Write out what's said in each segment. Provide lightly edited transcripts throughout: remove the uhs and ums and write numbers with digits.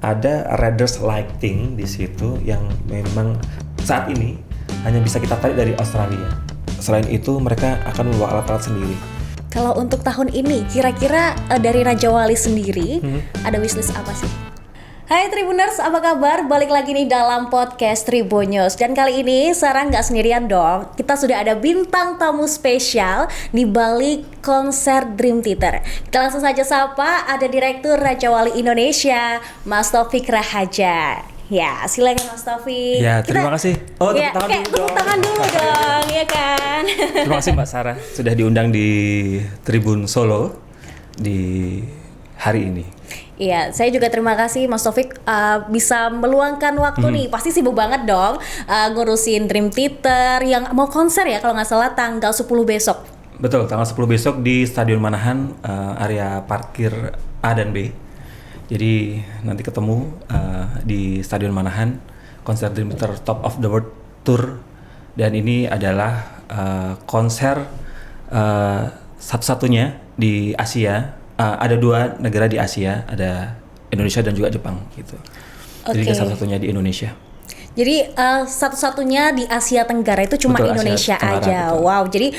ada Raiders Lighting di situ yang memang saat ini hanya bisa kita tarik dari Australia. Selain itu mereka akan membawa alat-alat sendiri. Kalau untuk tahun ini, kira-kira dari Raja Wali sendiri ada wishlist apa sih? Hai Tribuners, apa kabar? Balik lagi nih dalam podcast Tribunnews. Dan kali ini Sarah nggak sendirian dong. Kita sudah ada bintang tamu spesial di balik konser Dream Theater. Kita langsung saja sapa, ada Direktur Raja Wali Indonesia, Mas Taufik Rahaja. Ya, silakan Mas Taufik. Ya, terima kasih. Oh, ya, tepuk tangan dulu dong, ya kan? Terima kasih Mbak Sarah sudah diundang di Tribun Solo di hari ini. Iya, saya juga terima kasih Mas Taufik bisa meluangkan waktu nih. Pasti sibuk banget dong ngurusin Dream Theater yang mau konser ya kalau nggak salah tanggal 10 besok. Betul, tanggal 10 besok di Stadion Manahan, area parkir A dan B. Jadi nanti ketemu di Stadion Manahan, konser Dream Theater Top of the World Tour. Dan ini adalah konser satu-satunya di Asia. Ada 2 negara di Asia, ada Indonesia dan juga Jepang gitu. Jadi satu-satunya di Indonesia. Jadi satu-satunya di Asia Tenggara itu cuma Betul, Indonesia Asia Tenggara, aja. betul. Wow, jadi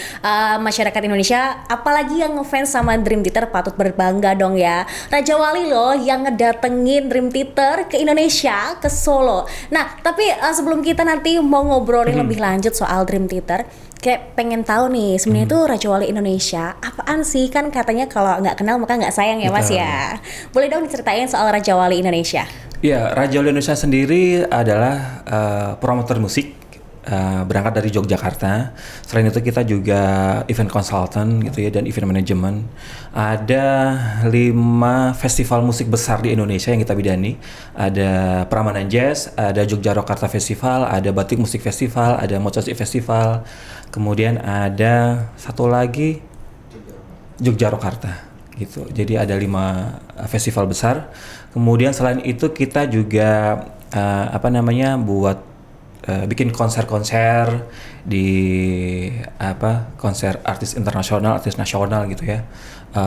masyarakat Indonesia, apalagi yang ngefans sama Dream Theater patut berbangga dong ya. Raja Wali loh yang ngedatengin Dream Theater ke Indonesia, ke Solo. Nah, tapi sebelum kita nanti mau ngobrolin lebih lanjut soal Dream Theater, kayak pengen tahu nih sebenarnya tuh Raja Wali Indonesia apaan sih? Kan katanya kalau nggak kenal maka nggak sayang ya Mas ya. Boleh dong diceritain soal Raja Wali Indonesia? Ya, Raja Wali Indonesia sendiri adalah promotor musik, berangkat dari Yogyakarta. Selain itu kita juga event consultant gitu ya, dan event management. Ada 5 festival musik besar di Indonesia yang kita bidani. Ada Prambanan Jazz, ada Jogja Rokarta Festival, ada Batik Musik Festival, ada Mocosi Festival. Kemudian ada satu lagi Jogja Rokarta gitu. Jadi ada 5 festival besar. Kemudian selain itu kita juga buat bikin konser-konser di konser artis internasional, artis nasional gitu ya.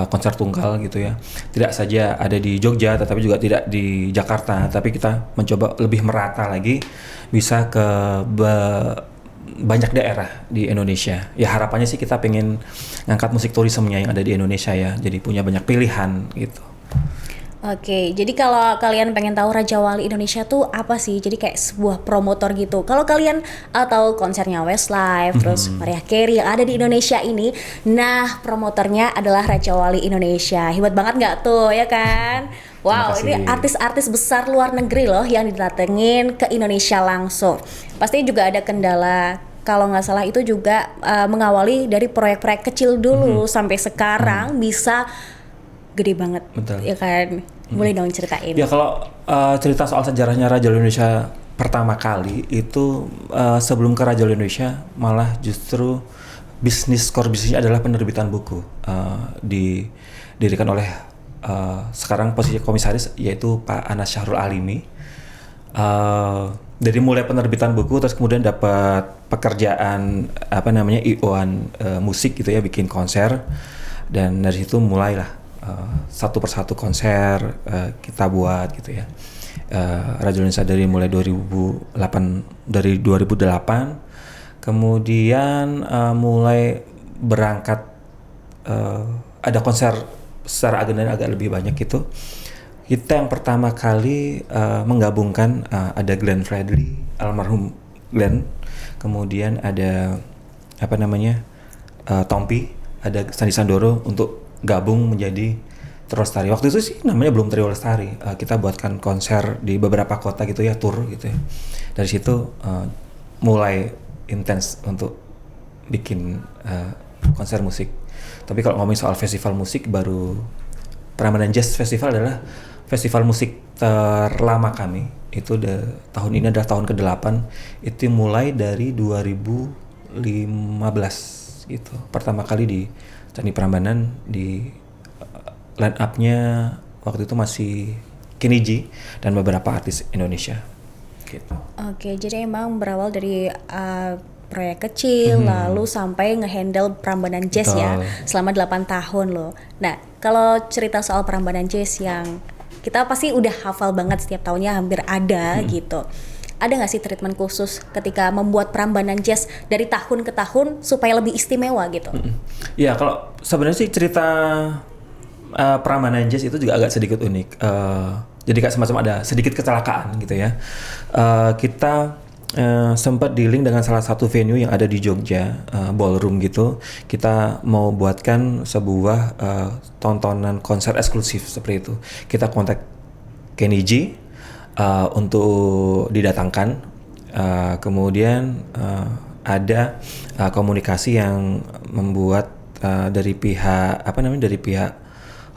Konser tunggal gitu ya. Tidak saja ada di Jogja tetapi juga tidak di Jakarta, tapi kita mencoba lebih merata lagi bisa ke banyak daerah di Indonesia. Ya harapannya sih kita pengen ngangkat musik turismenya yang ada di Indonesia ya. Jadi punya banyak pilihan gitu. Oke, jadi kalau kalian pengen tahu Raja Wali Indonesia tuh apa sih? Jadi kayak sebuah promotor gitu. Kalau kalian tahu konsernya Westlife, terus Mariah Carey yang ada di Indonesia ini, nah promotornya adalah Raja Wali Indonesia. Hebat banget nggak tuh, ya kan? Wow, ini artis-artis besar luar negeri loh yang didatengin ke Indonesia langsung. Pasti juga ada kendala. Kalau nggak salah itu juga mengawali dari proyek-proyek kecil dulu sampai sekarang bisa gede banget. Betul. Ya kan? Boleh dong ceritain. Ya kalau cerita soal sejarahnya Raja Wali Indonesia pertama kali itu sebelum ke Raja Wali Indonesia malah justru core bisnisnya adalah penerbitan buku. Didirikan oleh sekarang posisi komisaris yaitu Pak Anas Syahrul Alimi. Dari mulai penerbitan buku terus kemudian dapat pekerjaan IO-an musik gitu ya, bikin konser, dan dari situ mulailah satu persatu konser kita buat gitu ya. Raja Indonesia dari mulai 2008 kemudian mulai berangkat ada konser secara agenda agak lebih banyak gitu. Kita yang pertama kali menggabungkan ada Glenn Fredly, almarhum Glenn, kemudian ada Tompi, ada Sandi Sandoro untuk gabung menjadi Trio Lestari. Waktu itu sih namanya belum Trio Lestari. Kita buatkan konser di beberapa kota gitu ya, tour gitu ya. Dari situ mulai intens untuk bikin konser musik. Tapi kalau ngomongin soal festival musik, baru Prambanan Jazz Festival adalah festival musik terlama kami. Itu tahun ini adalah tahun ke-8. Itu mulai dari 2015 gitu. Pertama kali di Candi Prambanan, di line up-nya waktu itu masih Kenny G dan beberapa artis Indonesia gitu. Oke, jadi emang berawal dari proyek kecil lalu sampai ngehandle Prambanan Jazz. Betul. Ya selama 8 tahun loh. Nah, kalau cerita soal Prambanan Jazz yang kita pasti udah hafal banget setiap tahunnya hampir ada gitu. Ada nggak sih treatment khusus ketika membuat Prambanan Jazz dari tahun ke tahun supaya lebih istimewa gitu? Ya kalau sebenarnya sih cerita Prambanan Jazz itu juga agak sedikit unik. Jadi kayak semacam ada sedikit kecelakaan gitu ya. Kita sempat dealing dengan salah satu venue yang ada di Jogja, ballroom gitu. Kita mau buatkan sebuah tontonan konser eksklusif seperti itu. Kita kontak Kenny G untuk didatangkan. Kemudian ada komunikasi yang membuat dari pihak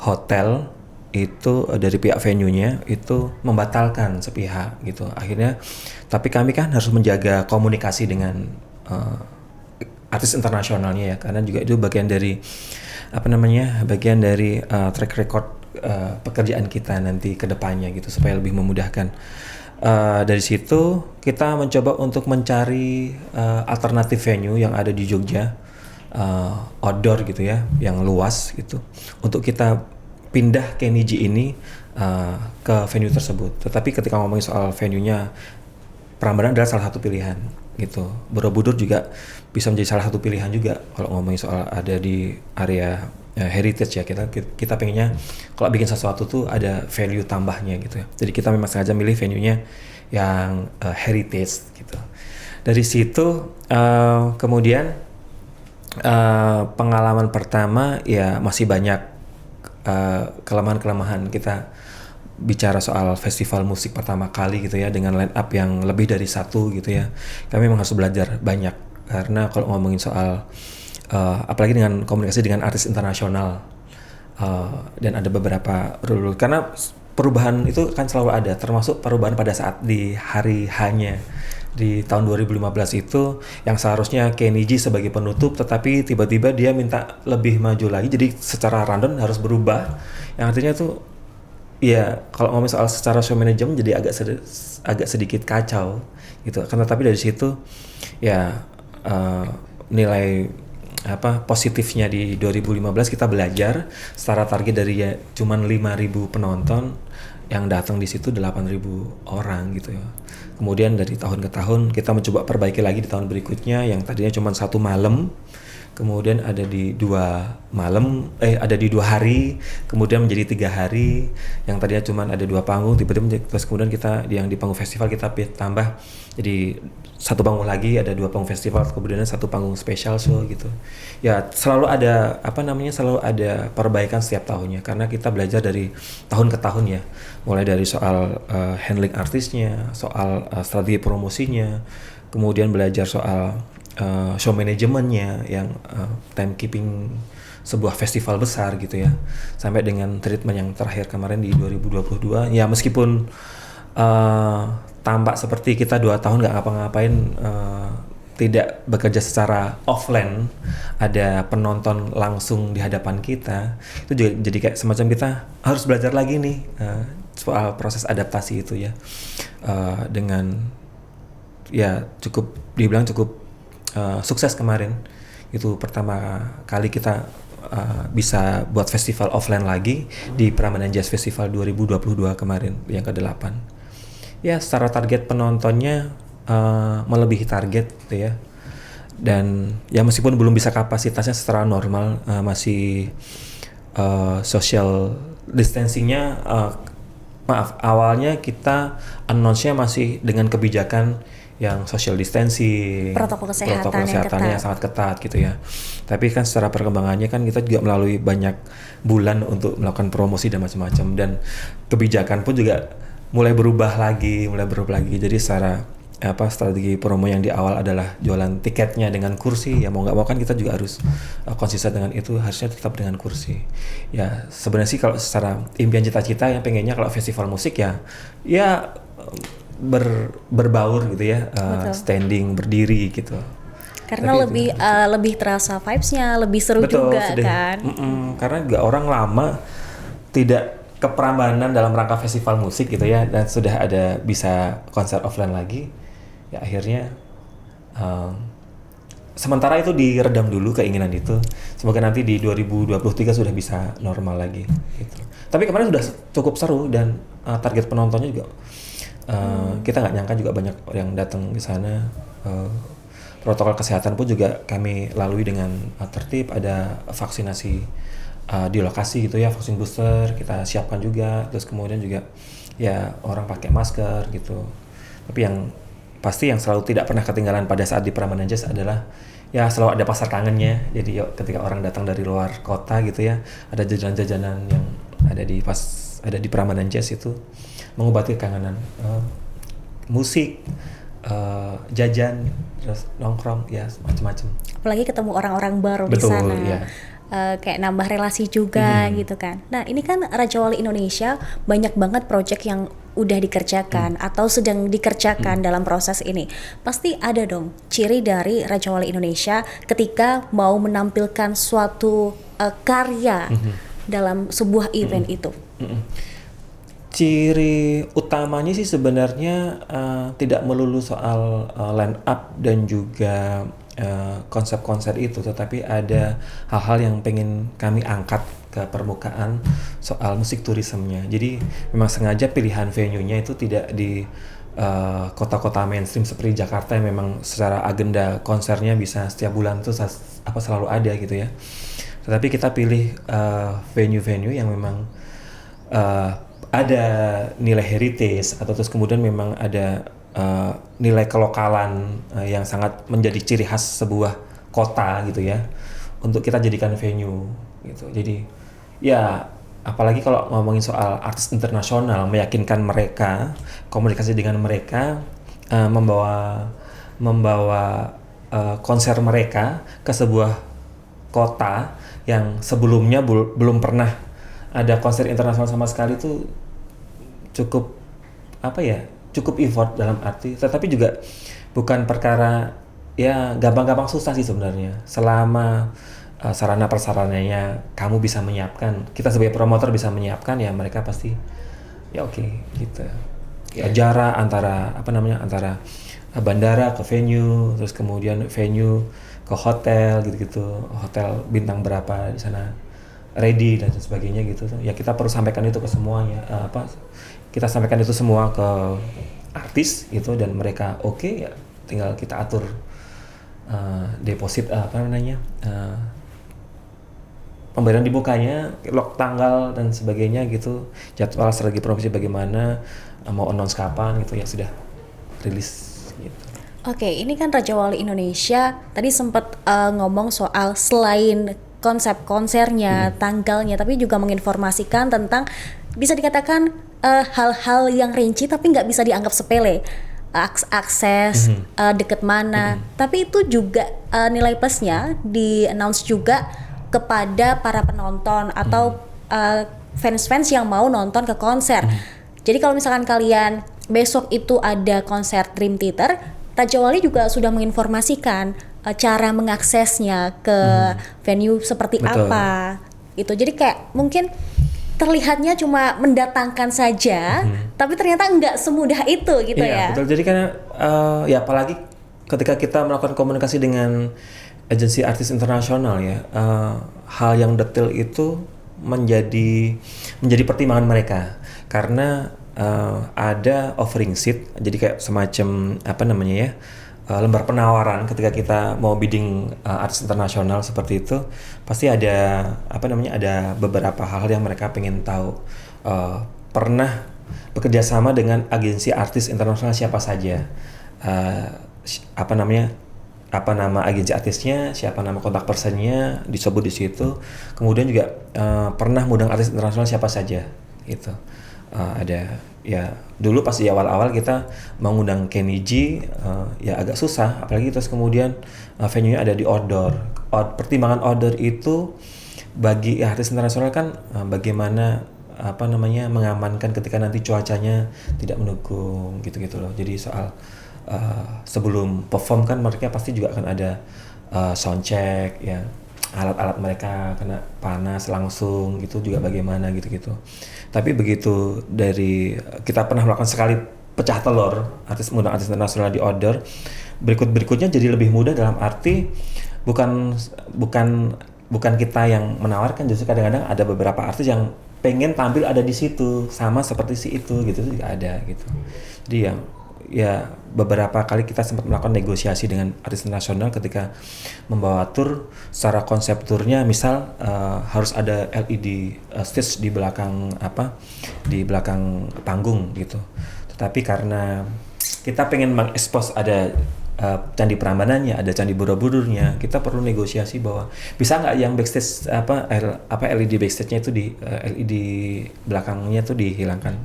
hotel itu, dari pihak venue-nya itu membatalkan sepihak gitu. Akhirnya tapi kami kan harus menjaga komunikasi dengan artis internasionalnya ya, karena juga itu bagian dari track record pekerjaan kita nanti ke depannya gitu, supaya lebih memudahkan. Dari situ kita mencoba untuk mencari alternatif venue yang ada di Jogja, outdoor gitu ya, yang luas gitu, untuk kita pindah Kenny G ini ke venue tersebut. Tetapi ketika ngomongin soal venue-nya, Prambanan adalah salah satu pilihan gitu. Borobudur juga bisa menjadi salah satu pilihan juga kalau ngomongin soal ada di area heritage ya. Kita pengennya kalau bikin sesuatu tuh ada value tambahnya gitu ya. Jadi kita memang sengaja milih venue-nya yang heritage gitu. Dari situ kemudian pengalaman pertama ya masih banyak kelemahan-kelemahan. Kita bicara soal festival musik pertama kali gitu ya, dengan line up yang lebih dari satu gitu ya. Kami memang harus belajar banyak, karena kalau ngomongin soal apalagi dengan komunikasi dengan artis internasional, dan ada beberapa rule, karena perubahan itu kan selalu ada, termasuk perubahan pada saat di hari hanya di tahun 2015 itu, yang seharusnya Kenny G sebagai penutup, tetapi tiba-tiba dia minta lebih maju lagi, jadi secara rundown harus berubah, yang artinya tuh ya kalau ngomong soal secara show management jadi agak sedikit kacau gitu. Karena tapi dari situ ya nilai positifnya di 2015 kita belajar secara target dari ya cuman 5.000 penonton, yang datang di situ 8.000 orang gitu ya. Kemudian dari tahun ke tahun kita mencoba perbaiki lagi di tahun berikutnya, yang tadinya cuma 1 malam, kemudian ada di 2 hari, kemudian menjadi 3 hari, yang tadinya cuma ada 2 panggung, tiba-tiba terus kemudian kita yang di panggung festival kita tambah jadi 1 panggung lagi, ada 2 panggung festival, kemudian 1 panggung special show gitu. Ya selalu ada selalu ada perbaikan setiap tahunnya, karena kita belajar dari tahun ke tahun ya, mulai dari soal handling artisnya, soal strategi promosinya, kemudian belajar soal show manajemennya, yang timekeeping sebuah festival besar gitu ya, sampai dengan treatment yang terakhir kemarin di 2022 ya, meskipun tampak seperti kita 2 tahun nggak ngapa-ngapain, tidak bekerja secara offline, ada penonton langsung di hadapan kita, itu juga jadi kayak semacam kita harus belajar lagi nih soal proses adaptasi itu ya, dengan ya dibilang cukup sukses kemarin. Itu pertama kali kita bisa buat festival offline lagi di Prambanan Jazz Festival 2022 kemarin yang ke-8. Ya secara target penontonnya melebihi target gitu ya. Dan ya meskipun belum bisa kapasitasnya secara normal, masih social distancingnya, awalnya kita announce-nya masih dengan kebijakan yang social distancing, protokol kesehatan yang sangat ketat gitu ya. Tapi kan secara perkembangannya kan kita juga melalui banyak bulan untuk melakukan promosi dan macam-macam, dan kebijakan pun juga mulai berubah lagi. Jadi secara strategi promo yang di awal adalah jualan tiketnya dengan kursi, ya mau nggak mau kan kita juga harus konsisten dengan itu, harusnya tetap dengan kursi. Ya sebenarnya sih kalau secara impian cita-cita yang pengennya kalau festival musik ya berbaur gitu ya, standing, berdiri gitu. Karena lebih terasa vibes-nya, lebih seru. Betul, juga kan. Karena juga orang lama tidak ke Prambanan dalam rangka festival musik gitu ya, dan sudah ada bisa konser offline lagi, ya akhirnya sementara itu diredam dulu keinginan itu. Semoga nanti di 2023 sudah bisa normal lagi gitu. Tapi kemarin sudah cukup seru dan target penontonnya juga kita nggak nyangka juga banyak yang datang di sana. Protokol kesehatan pun juga kami lalui dengan tertib. Ada vaksinasi di lokasi gitu ya, vaksin booster kita siapkan juga. Terus kemudian juga ya orang pakai masker gitu. Tapi yang pasti yang selalu tidak pernah ketinggalan pada saat di Prambanan Jazz adalah ya selalu ada pasar kangennya. Jadi ketika orang datang dari luar kota gitu ya, ada jajanan-jajanan yang ada di Prambanan Jazz itu mengobati kangenan. Musik, jajan, terus nongkrong, ya macam-macam. Apalagi ketemu orang-orang baru di Betul, sana. ya. Kayak nambah relasi juga gitu kan. Nah ini kan Raja Wali Indonesia banyak banget project yang udah dikerjakan atau sedang dikerjakan dalam proses ini. Pasti ada dong ciri dari Raja Wali Indonesia ketika mau menampilkan suatu karya dalam sebuah event itu. Ciri utamanya sih sebenarnya tidak melulu soal line up dan juga konsep-konsep itu, tetapi ada hal-hal yang pengen kami angkat ke permukaan soal musik turismenya. Jadi memang sengaja pilihan venue-nya itu tidak di kota-kota mainstream seperti Jakarta yang memang secara agenda konsernya bisa setiap bulan tuh selalu ada gitu ya. Tetapi kita pilih venue-venue yang memang ada nilai heritage atau terus kemudian memang ada nilai kelokalan yang sangat menjadi ciri khas sebuah kota gitu ya, untuk kita jadikan venue gitu. Jadi ya apalagi kalau ngomongin soal artis internasional, meyakinkan mereka, komunikasi dengan mereka, membawa konser mereka ke sebuah kota yang sebelumnya belum pernah ada konser internasional sama sekali, itu cukup cukup effort dalam arti, tetapi juga bukan perkara ya gampang-gampang, susah sih sebenarnya selama sarana prasarananya kamu bisa menyiapkan, kita sebagai promotor bisa menyiapkan, ya mereka pasti ya oke gitu ya. Jarak antara antara bandara ke venue, terus kemudian venue ke hotel gitu-gitu, hotel bintang berapa di sana ready dan sebagainya gitu tuh. Ya kita perlu sampaikan itu ke semuanya, kita sampaikan itu semua ke artis gitu, dan mereka oke, ya tinggal kita atur deposit pemberian dibukanya, log tanggal dan sebagainya gitu, jadwal strategi promosi bagaimana, mau announce kapan gitu, ya sudah rilis gitu. Oke, ini kan Raja Wali Indonesia tadi sempat ngomong soal selain konsep konsernya, tanggalnya, tapi juga menginformasikan tentang bisa dikatakan hal-hal yang rinci tapi nggak bisa dianggap sepele. Akses, deket mana, tapi itu juga nilai plusnya di announce juga kepada para penonton atau fans-fans yang mau nonton ke konser. Jadi kalau misalkan kalian besok itu ada konser Dream Theater, Raja Wali juga sudah menginformasikan cara mengaksesnya ke venue seperti Betul. apa gitu. Jadi kayak mungkin terlihatnya cuma mendatangkan saja, tapi ternyata nggak semudah itu gitu ya. Iya, betul. Jadi kan ya apalagi ketika kita melakukan komunikasi dengan agensi artis internasional ya, hal yang detail itu menjadi pertimbangan mereka, karena ada offering sheet, jadi kayak semacam lembar penawaran ketika kita mau bidding artis internasional seperti itu, pasti ada ada beberapa hal yang mereka pengen tahu. Pernah bekerja sama dengan agensi artis internasional siapa saja, apa nama agensi artisnya, siapa nama kontak personnya disebut di situ. Kemudian juga pernah mengundang artis internasional siapa saja gitu. Ada ya, dulu pas di awal-awal kita mengundang Kenny G, ya agak susah, apalagi terus kemudian venue-nya ada di outdoor. Pertimbangan outdoor itu bagi artis internasional kan bagaimana mengamankan ketika nanti cuacanya tidak mendukung gitu-gitu loh. Jadi soal sebelum perform kan mereka pasti juga akan ada sound check ya, alat-alat mereka kena panas langsung gitu juga bagaimana gitu-gitu. Tapi begitu dari kita pernah melakukan sekali pecah telur mengundang artis internasional di outdoor, berikutnya jadi lebih mudah, dalam arti bukan kita yang menawarkan, justru kadang-kadang ada beberapa artis yang pengen tampil ada di situ sama seperti si itu gitu juga ada gitu. Jadi ya beberapa kali kita sempat melakukan negosiasi dengan artis internasional ketika membawa tur. Secara konsep turnya misal harus ada LED stage di belakang di belakang panggung gitu. Tetapi karena kita pengen mengekspos ada Candi Prambanannya, ada Candi Borobudurnya, kita perlu negosiasi bahwa bisa nggak yang backstage LED backstage-nya itu LED belakangnya itu dihilangkan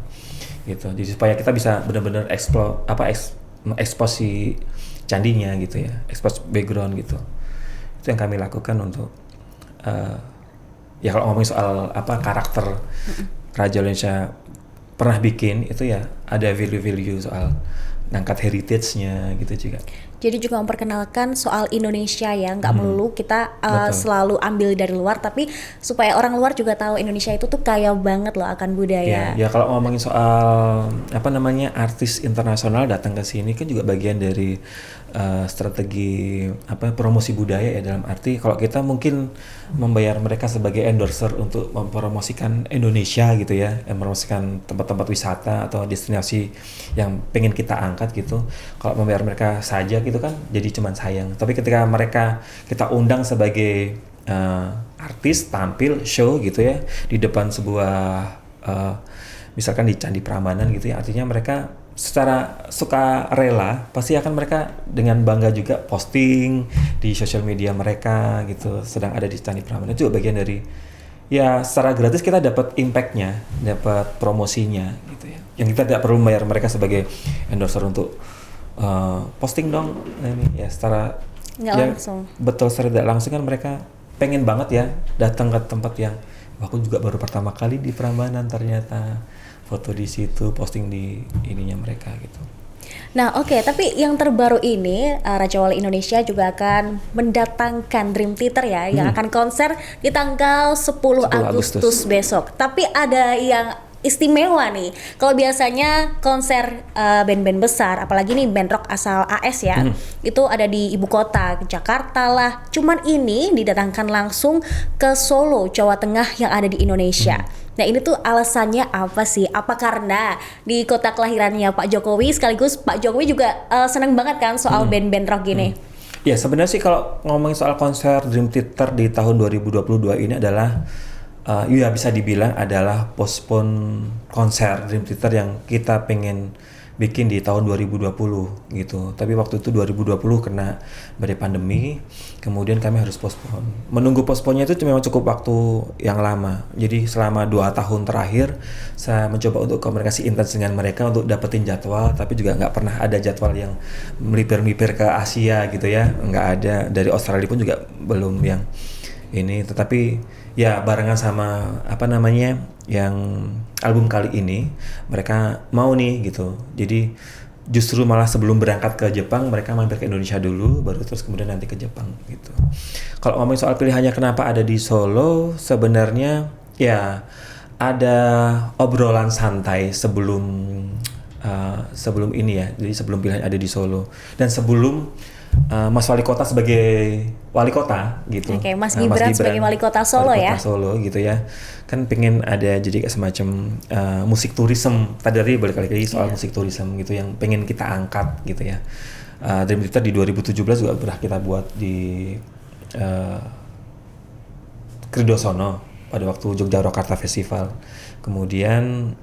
gitu. Jadi supaya kita bisa benar-benar ekspos si candinya gitu ya, ekspos background gitu. Itu yang kami lakukan untuk ya kalau ngomongin soal karakter Raja Indonesia pernah bikin itu ya ada value-value soal ngangkat heritage-nya gitu juga. Jadi juga memperkenalkan soal Indonesia ya, nggak melulu kita selalu ambil dari luar, tapi supaya orang luar juga tahu Indonesia itu tuh kaya banget loh akan budaya. Ya kalau ngomongin soal artis internasional datang ke sini kan juga bagian dari strategi promosi budaya ya, dalam arti kalau kita mungkin membayar mereka sebagai endorser untuk mempromosikan Indonesia gitu ya, mempromosikan tempat-tempat wisata atau destinasi yang pengen kita angkat gitu. Kalau membayar mereka saja gitu kan jadi cuman sayang. Tapi ketika kita undang sebagai artis tampil show gitu ya di depan sebuah misalkan di Candi Prambanan gitu ya, artinya mereka secara suka rela pasti akan mereka dengan bangga juga posting di sosial media mereka gitu sedang ada di Candi Prambanan. Itu juga bagian dari ya secara gratis kita dapat impactnya, dapat promosinya gitu ya, yang kita tidak perlu bayar mereka sebagai endorser untuk posting dong ini ya, secara nggak langsung. Betul, secara tidak langsung kan mereka pengen banget ya datang ke tempat yang aku juga baru pertama kali di Prambanan, ternyata foto di situ, posting di ininya mereka gitu. Nah oke, tapi yang terbaru ini Raja Wali Indonesia juga akan mendatangkan Dream Theater ya, yang akan konser di tanggal 10 Agustus besok. Tapi ada yang istimewa nih. Kalau biasanya konser band-band besar, apalagi nih band rock asal AS ya, itu ada di ibu kota, Jakarta lah. Cuman ini didatangkan langsung ke Solo, Jawa Tengah yang ada di Indonesia. Nah ini tuh alasannya apa sih? Apa karena di kota kelahirannya Pak Jokowi, sekaligus Pak Jokowi juga seneng banget kan soal band-band rock gini? Ya sebenarnya sih kalau ngomongin soal konser Dream Theater di tahun 2022 ini adalah ya bisa dibilang adalah postpone konser Dream Theater yang kita pengen bikin di tahun 2020 gitu. Tapi waktu itu 2020 kena badai pandemi, kemudian kami harus postpone. Menunggu postpone-nya itu memang cukup waktu yang lama. Jadi selama 2 tahun terakhir saya mencoba untuk komunikasi intens dengan mereka untuk dapetin jadwal, tapi juga nggak pernah ada jadwal yang melipir-melipir ke Asia gitu ya. Nggak ada, dari Australia pun juga belum yang ini. Tetapi ya barengan sama yang album kali ini mereka mau nih gitu. Jadi justru malah sebelum berangkat ke Jepang mereka mampir ke Indonesia dulu, baru terus kemudian nanti ke Jepang gitu. Kalau ngomongin soal pilihannya kenapa ada di Solo, sebenarnya ya ada obrolan santai sebelum ini ya. Jadi sebelum pilihan ada di Solo dan sebelum Mas Wali Kota sebagai Wali Kota gitu. Oke, Mas Gibran sebagai Wali Kota Solo ya. Wali Kota Solo gitu ya. Kan pengen ada jadi semacam musik tourism. Tadi balik lagi soal musik tourism gitu yang pengen kita angkat gitu ya. Dream Theater di 2017 juga pernah kita buat di Kridosono pada waktu Jogja Rokarta Festival. Kemudian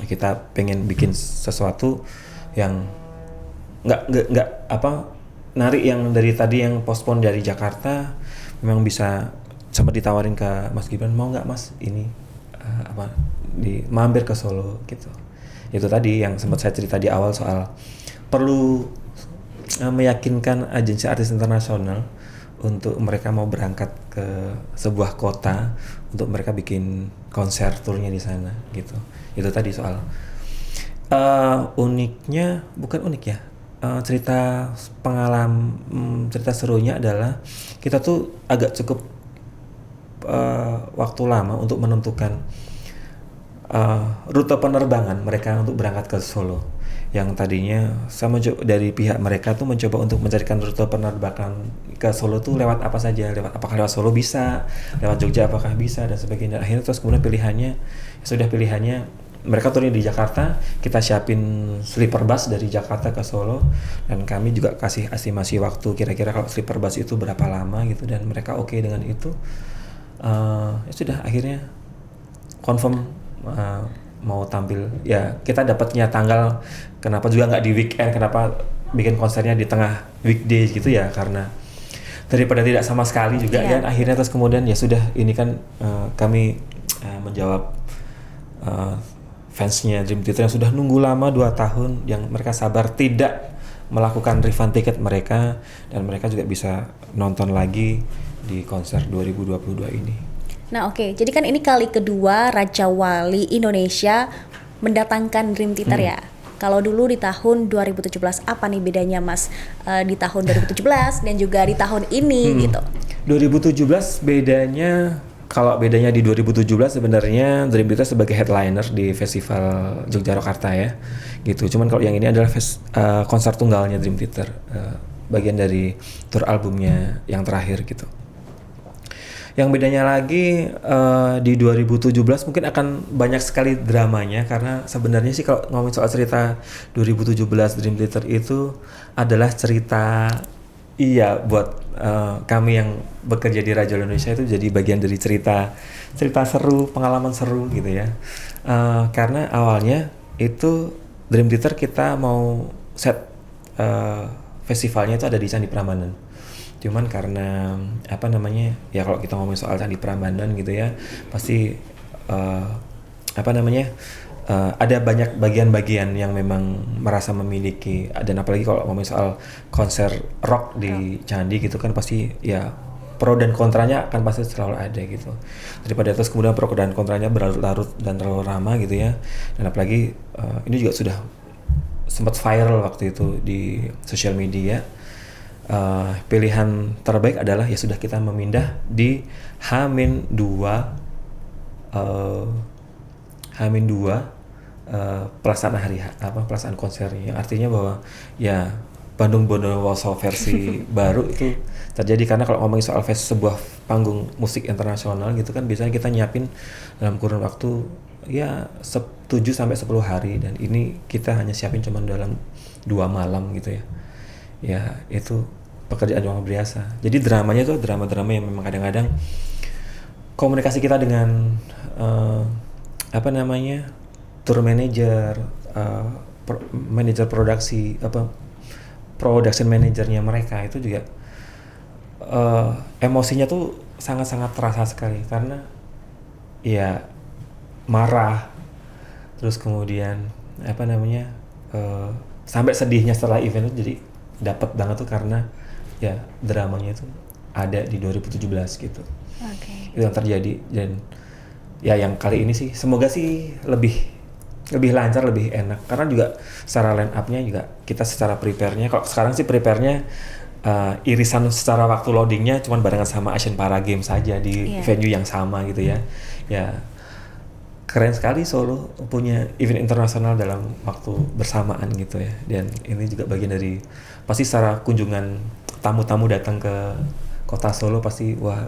kita pengen bikin sesuatu yang nggak narik yang dari tadi yang postpone dari Jakarta, memang bisa sempat ditawarin ke Mas Gibran, mau nggak Mas ini mampir ke Solo gitu. Itu tadi yang sempat saya cerita di awal soal perlu meyakinkan agensi artis internasional untuk mereka mau berangkat ke sebuah kota untuk mereka bikin konser turnya di sana gitu. Itu tadi soal uniknya, bukan unik ya. Cerita serunya adalah kita tuh agak cukup waktu lama untuk menentukan rute penerbangan mereka untuk berangkat ke Solo. Yang tadinya dari pihak mereka tuh mencoba untuk mencarikan rute penerbangan ke Solo tuh lewat apa saja, apakah lewat Solo bisa, lewat Jogja apakah bisa dan sebagainya. Akhirnya terus kemudian pilihannya mereka turun di Jakarta, kita siapin sleeper bus dari Jakarta ke Solo, dan kami juga kasih estimasi waktu kira-kira kalau sleeper bus itu berapa lama gitu, dan mereka oke dengan itu. Ya sudah, akhirnya confirm mau tampil. Ya kita dapatnya tanggal, kenapa juga nggak di weekend, kenapa bikin konsernya di tengah weekdays gitu ya, karena daripada tidak sama sekali juga. Dan akhirnya terus kemudian ya sudah, ini kan kami menjawab fansnya Dream Theater yang sudah nunggu lama 2 tahun, yang mereka sabar tidak melakukan refund tiket mereka, dan mereka juga bisa nonton lagi di konser 2022 ini. Nah oke, jadi kan ini kali kedua Raja Wali Indonesia mendatangkan Dream Theater ya. Kalau dulu di tahun 2017, apa nih bedanya Mas di tahun 2017 dan juga di tahun ini gitu? 2017 bedanya, kalau bedanya di 2017 sebenarnya Dream Theater sebagai headliner di Festival Yogyakarta ya, gitu. Cuman kalau yang ini adalah konser tunggalnya Dream Theater, bagian dari tour albumnya yang terakhir gitu. Yang bedanya lagi di 2017 mungkin akan banyak sekali dramanya, karena sebenarnya sih kalau ngomongin soal cerita 2017 Dream Theater itu adalah cerita, iya, buat kami yang bekerja di Raja Wali Indonesia itu jadi bagian dari cerita seru, pengalaman seru gitu ya. Karena awalnya itu Dream Theater kita mau set festivalnya itu ada di Candi Prambanan. Cuman karena ya kalau kita ngomongin soal Candi Prambanan gitu ya, pasti ada banyak bagian-bagian yang memang merasa memiliki, dan apalagi kalau ngomongin soal konser rock di Candi gitu kan, pasti ya pro dan kontranya akan pasti selalu ada gitu. Daripada terus kemudian pro dan kontranya berlarut-larut dan terlalu lama gitu ya. Dan apalagi ini juga sudah sempat viral waktu itu di sosial media. Pilihan terbaik adalah ya sudah, kita memindah di H-2 pelaksanaan konsernya. Artinya bahwa ya Bandung Bondowoso versi baru itu terjadi, karena kalau ngomongin soal sebuah panggung musik internasional gitu kan, biasanya kita nyiapin dalam kurun waktu ya 7-10 hari, dan ini kita hanya siapin cuma dalam 2 malam gitu ya. Ya itu pekerjaan yang luar biasa. Jadi dramanya itu drama-drama yang memang kadang-kadang komunikasi kita dengan tour manager, manajer produksi, production manajernya mereka itu juga emosinya tuh sangat-sangat terasa sekali, karena ya marah, terus kemudian sampai sedihnya setelah event itu jadi dapat banget tuh, karena ya dramanya itu ada di 2017 gitu. Itu yang terjadi, dan ya yang kali ini sih semoga sih lebih lancar, lebih enak, karena juga secara line up-nya juga kita secara prepare-nya, kalau sekarang sih prepare-nya irisan secara waktu loading-nya cuman barengan sama Asian Para Games saja di venue yang sama gitu ya. Ya keren sekali Solo punya event internasional dalam waktu bersamaan gitu ya, dan ini juga bagian dari pasti secara kunjungan tamu-tamu datang ke kota Solo pasti wah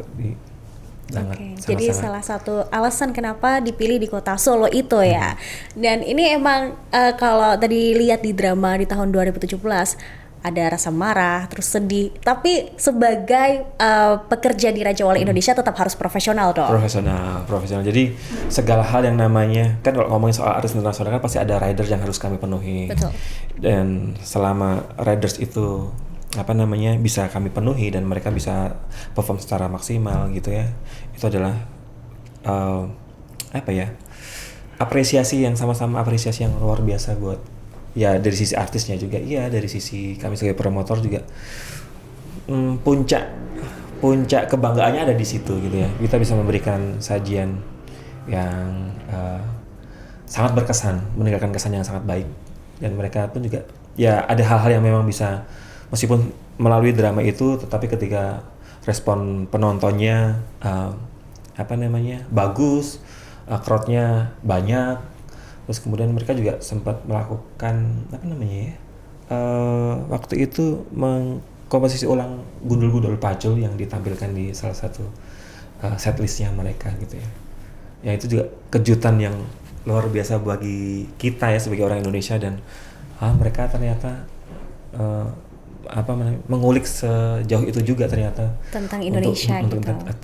jadi salah satu alasan kenapa dipilih di kota Solo itu ya. Dan ini emang kalau tadi lihat di drama di tahun 2017 ada rasa marah, terus sedih, tapi sebagai pekerja di Raja Wali Indonesia tetap harus profesional dong. Profesional. Jadi segala hal yang namanya, kan kalau ngomongin soal artis internasional kan pasti ada riders yang harus kami penuhi. Betul. Dan selama riders itu bisa kami penuhi dan mereka bisa perform secara maksimal gitu ya, itu adalah apresiasi yang luar biasa buat ya dari sisi artisnya juga, iya dari sisi kami sebagai promotor juga. Puncak kebanggaannya ada di situ gitu ya, kita bisa memberikan sajian yang sangat berkesan, meninggalkan kesan yang sangat baik, dan mereka pun juga ya ada hal-hal yang memang bisa, meskipun melalui drama itu, tetapi ketika respon penontonnya bagus, crowd-nya banyak. Terus kemudian mereka juga sempat melakukan apa namanya ya? Waktu itu mengkomposisi ulang gundul-gundul pacul yang ditampilkan di salah satu setlistnya mereka gitu ya. Ya itu juga kejutan yang luar biasa bagi kita ya sebagai orang Indonesia, dan mereka ternyata mengulik sejauh itu juga ternyata tentang Indonesia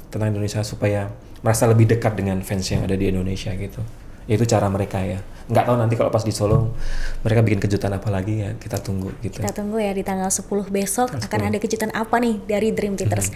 tentang Indonesia, supaya merasa lebih dekat dengan fans yang ada di Indonesia gitu. Itu cara mereka ya. Nggak tahu nanti kalau pas di Solo mereka bikin kejutan apa lagi, ya kita tunggu gitu. Kita tunggu ya, di tanggal 10 besok akan ada kejutan apa nih dari Dream Theaters.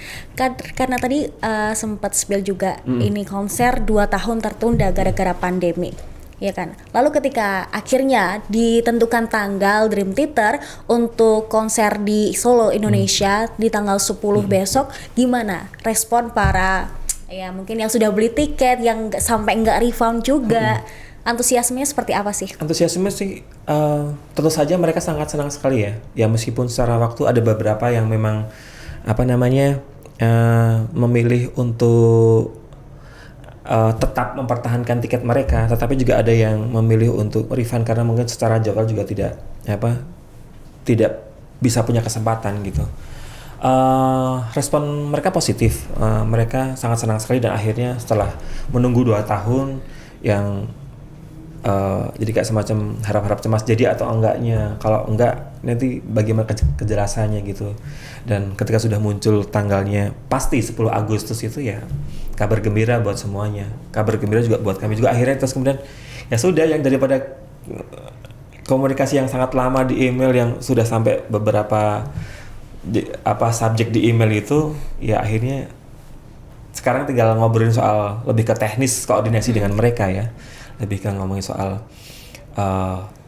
Karena tadi sempat spill juga ini konser 2 tahun tertunda gara-gara pandemi. Ya kan. Lalu ketika akhirnya ditentukan tanggal Dream Theater untuk konser di Solo Indonesia di tanggal 10 besok, gimana respon para ya mungkin yang sudah beli tiket, yang sampai nggak refund juga? Antusiasmenya seperti apa sih? Antusiasme sih tentu saja mereka sangat senang sekali ya. Ya meskipun secara waktu ada beberapa yang memang memilih untuk tetap mempertahankan tiket mereka, tetapi juga ada yang memilih untuk refund karena mungkin secara jadwal juga tidak bisa punya kesempatan gitu. Respon mereka positif, mereka sangat senang sekali, dan akhirnya setelah menunggu 2 tahun yang jadi kayak semacam harap-harap cemas jadi atau enggaknya, kalau enggak nanti bagaimana kejelasannya gitu. Dan ketika sudah muncul tanggalnya pasti 10 Agustus itu, ya kabar gembira buat semuanya, kabar gembira juga buat kami juga akhirnya. Terus kemudian ya sudah, yang daripada komunikasi yang sangat lama di email yang sudah sampai beberapa subjek di email itu, ya akhirnya sekarang tinggal ngobrolin soal lebih ke teknis koordinasi dengan mereka ya, lebih ke ngomongin soal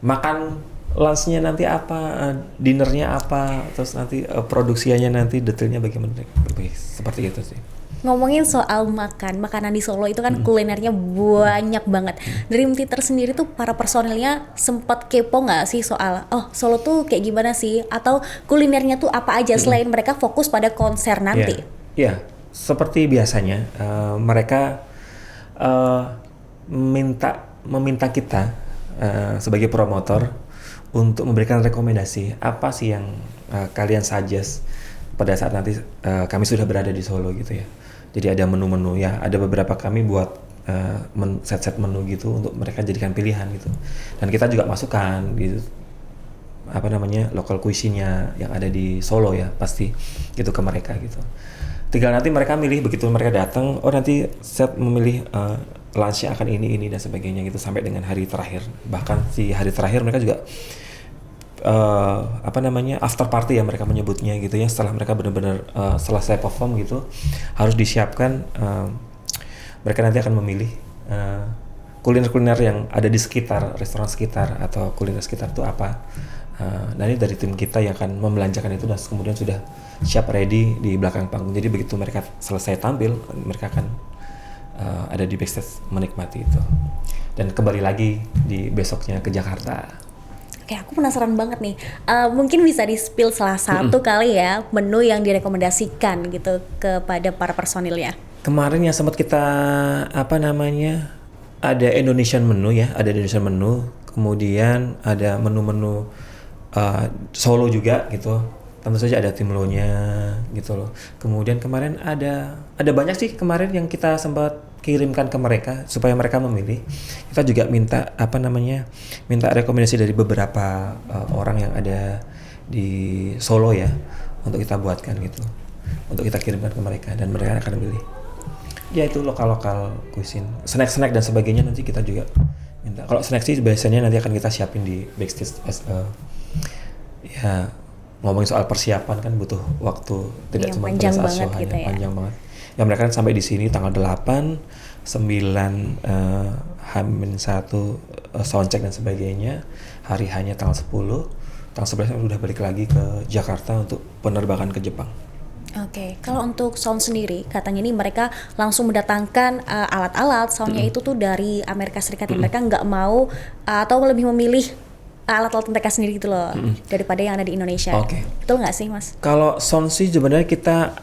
makan lunchnya nanti apa, dinernya apa, terus nanti produksinya nanti detailnya bagaimana, seperti itu sih. Ngomongin soal makanan di Solo itu kan kulinernya banyak banget. Dream Theater sendiri tuh para personilnya sempat kepo nggak sih soal Solo tuh kayak gimana sih, atau kulinernya tuh apa aja selain mereka fokus pada konser nanti? Iya, seperti biasanya mereka meminta kita sebagai promotor untuk memberikan rekomendasi apa sih yang kalian suggest pada saat nanti kami sudah berada di Solo gitu ya. Jadi ada menu-menu ya, ada beberapa kami buat set-set menu gitu untuk mereka jadikan pilihan gitu. Dan kita juga masukkan gitu local cuisine-nya yang ada di Solo ya, pasti gitu ke mereka gitu. Tinggal nanti mereka milih, begitu mereka datang, nanti set memilih lunch-nya akan ini dan sebagainya gitu sampai dengan hari terakhir. Bahkan di hari terakhir mereka juga after party ya mereka menyebutnya gitu ya, setelah mereka benar-benar selesai perform gitu, harus disiapkan, mereka nanti akan memilih kuliner-kuliner yang ada di sekitar, restoran sekitar atau kuliner sekitar itu apa. Nah ini dari tim kita yang akan membelanjakan itu dan kemudian sudah siap ready di belakang panggung. Jadi begitu mereka selesai tampil, mereka akan ada di backstage menikmati itu. Dan kembali lagi di besoknya ke Jakarta. Oke, aku penasaran banget nih. Mungkin bisa di-spill salah satu kali ya menu yang direkomendasikan gitu kepada para personilnya. Kemarin yang sempat kita ada Indonesian menu ya, ada Indonesian menu. Kemudian ada menu-menu Solo juga gitu. Tentu saja ada timlonya gitu loh. Kemudian kemarin ada banyak sih kemarin yang kita sempat kirimkan ke mereka supaya mereka memilih. Kita juga minta rekomendasi dari beberapa orang yang ada di Solo ya, untuk kita buatkan gitu, untuk kita kirimkan ke mereka dan mereka akan memilih. Ya itu lokal cuisine, snack dan sebagainya nanti kita juga minta. Kalau snack sih biasanya nanti akan kita siapin di backstage ya. Ngomongin soal persiapan kan butuh waktu, tidak cuma panjang banget gitu ya. Panjang banget. Ya mereka kan sampai di sini tanggal 8, 9 H-1 soundcheck dan sebagainya. Hari hanya tanggal 10, tanggal 11 udah balik lagi ke Jakarta untuk penerbangan ke Jepang. Oke, kalau untuk sound sendiri, katanya nih mereka langsung mendatangkan alat-alat soundnya itu tuh dari Amerika Serikat. Mereka nggak mau atau lebih memilih alat-alat mereka sendiri gitu loh, daripada yang ada di Indonesia. Betul nggak sih Mas? Kalau sound sih sebenarnya kita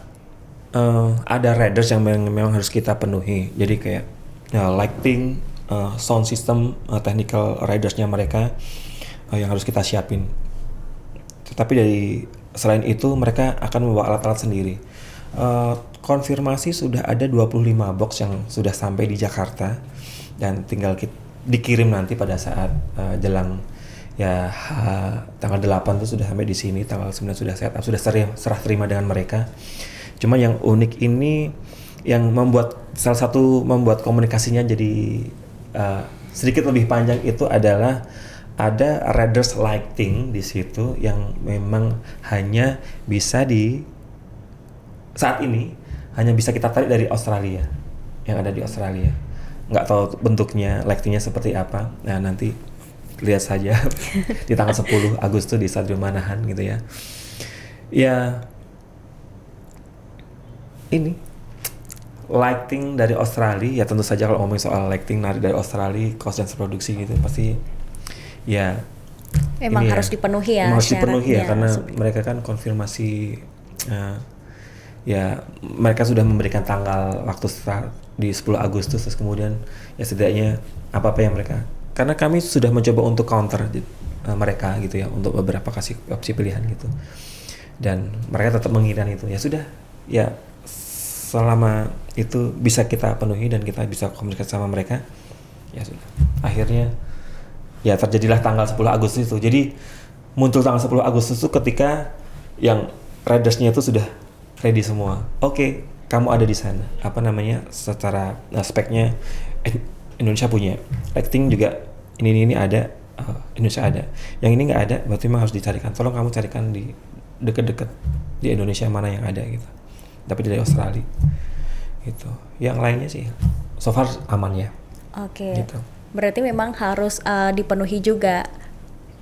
ada riders yang memang harus kita penuhi. Jadi kayak lighting, sound system, technical ridersnya mereka yang harus kita siapin. Tetapi selain itu mereka akan membawa alat-alat sendiri. Konfirmasi sudah ada 25 box yang sudah sampai di Jakarta dan tinggal dikirim nanti pada saat jelang ya tanggal 8 tuh sudah sampai di sini, tanggal 9 sudah set up, sudah serah terima dengan mereka. Cuma yang unik ini yang salah satu membuat komunikasinya jadi sedikit lebih panjang itu adalah ada riders lighting di situ yang memang hanya bisa saat ini hanya bisa kita tarik dari Australia, yang ada di Australia. Nggak tahu bentuknya lightingnya seperti apa. Nah nanti lihat saja di tanggal 10 Agustus di Stadion Manahan gitu ya. Ya ini lighting dari Australia, ya tentu saja kalau ngomongin soal lighting dari Australia, cost dan produksi gitu pasti ya memang harus dipenuhi ya. Harus dipenuhi ya karena mereka kan konfirmasi ya mereka sudah memberikan tanggal waktu start di 10 Agustus terus kemudian ya setidaknya apa yang mereka, karena kami sudah mencoba untuk counter mereka gitu ya untuk beberapa kasih opsi pilihan gitu dan mereka tetap menginginkan itu. Ya sudah ya selama itu bisa kita penuhi dan kita bisa komunikasi sama mereka ya sudah akhirnya ya terjadilah tanggal 10 Agustus itu. Jadi muncul tanggal 10 Agustus itu ketika yang ridersnya itu sudah ready semua. Oke, kamu ada di sana. Apa namanya? Secara speknya Indonesia punya. Lighting juga ini ada, Indonesia ada. Yang ini nggak ada, berarti memang harus dicarikan. Tolong kamu carikan di dekat-dekat di Indonesia mana yang ada gitu. Tapi dari Australia gitu. Yang lainnya sih so far aman ya. Oke. Gitu. Berarti memang harus dipenuhi juga.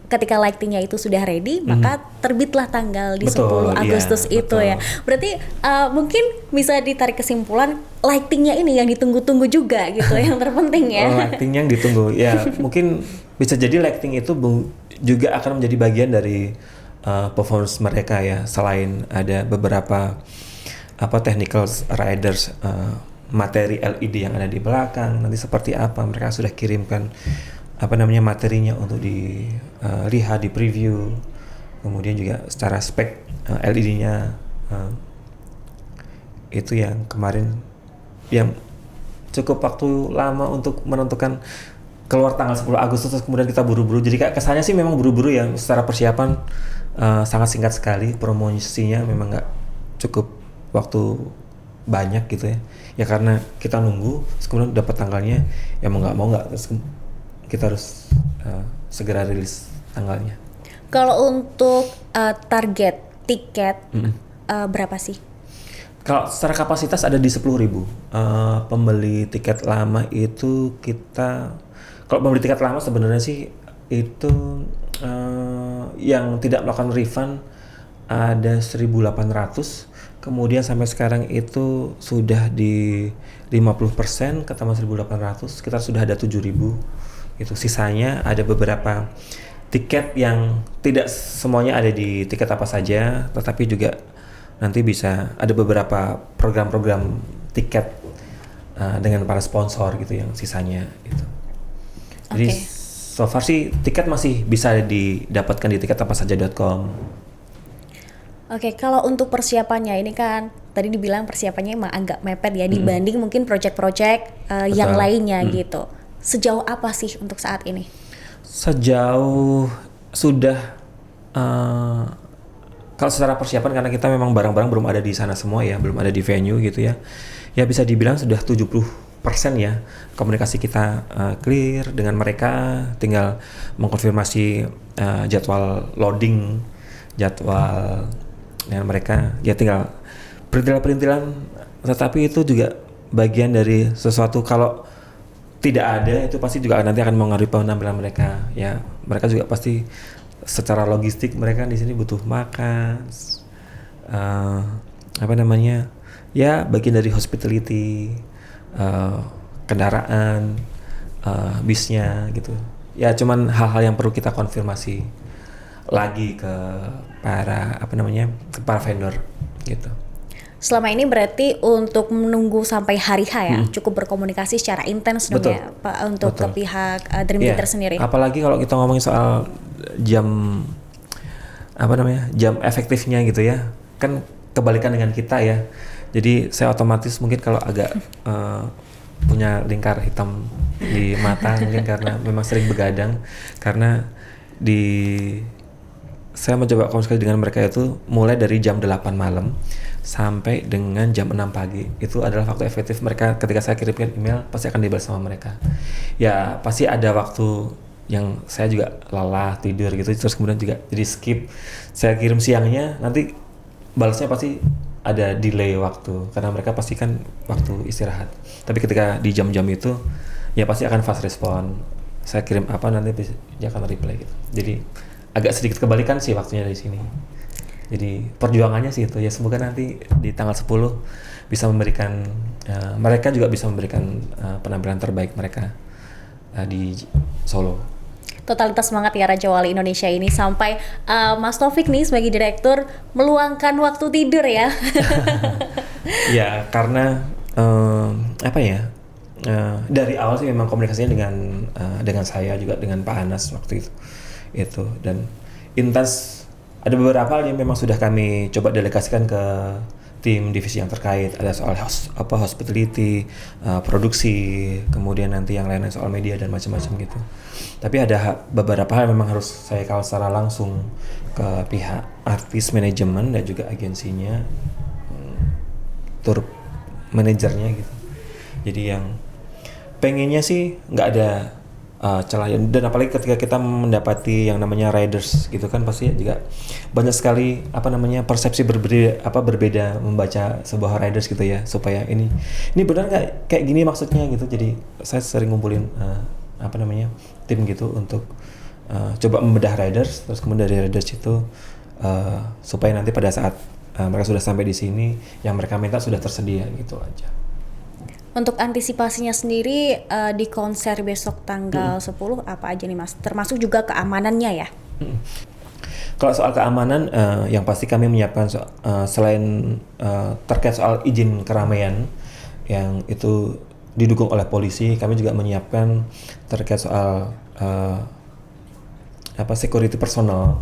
Ketika lightingnya itu sudah ready, maka terbitlah tanggal di 10 Agustus iya, itu betul. Ya. Berarti mungkin bisa ditarik kesimpulan lightingnya ini yang ditunggu-tunggu juga gitu, yang terpenting ya. Lighting yang ditunggu, ya mungkin bisa jadi lighting itu juga akan menjadi bagian dari performance mereka ya. Selain ada beberapa technical riders, materi LED yang ada di belakang, nanti seperti apa mereka sudah kirimkan materinya untuk dilihat di preview, kemudian juga secara spek LED-nya itu yang kemarin yang cukup waktu lama untuk menentukan keluar tanggal 10 Agustus terus kemudian kita buru-buru, jadi kesannya sih memang buru-buru ya, secara persiapan sangat singkat sekali, promosinya memang nggak cukup waktu banyak gitu ya karena kita nunggu terus kemudian dapat tanggalnya ya mau nggak terus kita harus segera rilis tanggalnya. Kalau untuk target tiket berapa sih? Kalau secara kapasitas ada di 10.000. Pembeli tiket lama itu kalau pembeli tiket lama sebenarnya sih itu yang tidak melakukan refund ada 1.800. Kemudian sampai sekarang itu sudah di 50% ketambah 1.800, sekitar sudah ada 7.000. Itu sisanya ada beberapa tiket yang tidak semuanya ada di tiket apa saja, tetapi juga nanti bisa ada beberapa program-program tiket dengan para sponsor gitu yang sisanya itu. Jadi so far sih tiket masih bisa didapatkan di tiketapasaja.com. Oke, kalau untuk persiapannya ini kan tadi dibilang persiapannya emang agak mepet ya dibanding mungkin project-project yang lainnya gitu. Sejauh apa sih untuk saat ini? Sejauh sudah kalau secara persiapan karena kita memang barang-barang belum ada di sana semua ya, belum ada di venue gitu ya. Ya bisa dibilang sudah 70% ya komunikasi kita clear dengan mereka, tinggal mengkonfirmasi jadwal loading, jadwal dengan mereka. Ya tinggal perintilan-perintilan, tetapi itu juga bagian dari sesuatu. Kalau tidak ada itu pasti juga nanti akan mengaruhi penampilan mereka ya. Mereka juga pasti secara logistik mereka di sini butuh makan, ya bagian dari hospitality, kendaraan, bisnya gitu ya. Cuman hal-hal yang perlu kita konfirmasi lagi ke para vendor gitu. Selama ini berarti untuk menunggu sampai hari H ya, cukup berkomunikasi secara intens dong Betul. ya Pak untuk Betul. ke pihak Dream Iya, Theater sendiri. apalagi kalau kita ngomongin soal jam jam efektifnya gitu ya, kan kebalikan dengan kita ya. Jadi saya otomatis mungkin kalau agak punya lingkar hitam di mata mungkin karena memang sering begadang, karena di saya mencoba komunikasi dengan mereka itu mulai dari jam 8 malam sampai dengan jam 6 pagi. Itu adalah waktu efektif mereka. Ketika saya kirimkan email pasti akan dibalas sama mereka. Ya pasti ada waktu yang saya juga lelah tidur gitu, terus kemudian juga jadi skip. Saya kirim siangnya, nanti balasnya pasti ada delay waktu karena mereka pasti kan waktu istirahat. Tapi ketika di jam-jam itu ya pasti akan fast respon. Saya kirim apa nanti dia akan reply gitu. Jadi agak sedikit kebalikan sih waktunya di sini. Jadi perjuangannya sih itu ya, semoga nanti di tanggal 10 bisa memberikan mereka juga bisa memberikan penampilan terbaik mereka di Solo. Totalitas semangat ya Raja Wali Indonesia ini sampai Mas Taufik nih sebagai direktur meluangkan waktu tidur ya. Ya karena apa ya, dari awal sih memang komunikasinya dengan saya juga dengan Pak Anas waktu itu dan intens. Ada beberapa hal yang memang sudah kami coba delegasikan ke tim divisi yang terkait. Ada soal hospitality, produksi, kemudian nanti yang lain soal media dan macam-macam gitu. Tapi ada beberapa hal yang memang harus saya kawal secara langsung ke pihak artis manajemen dan juga agensinya, tour manajernya gitu. Jadi yang pengennya sih nggak ada celah, dan apalagi ketika kita mendapati yang namanya riders gitu kan pasti juga banyak sekali persepsi berbeda membaca sebuah riders gitu ya, supaya ini benar nggak kayak gini maksudnya gitu. Jadi saya sering ngumpulin tim gitu untuk coba membedah riders, terus kemudian dari riders itu supaya nanti pada saat mereka sudah sampai di sini yang mereka minta sudah tersedia gitu aja. Untuk antisipasinya sendiri di konser besok tanggal 10 apa aja nih Mas? Termasuk juga keamanannya ya? Kalau soal keamanan, yang pasti kami menyiapkan selain terkait soal izin keramaian yang itu didukung oleh polisi, kami juga menyiapkan terkait soal security personal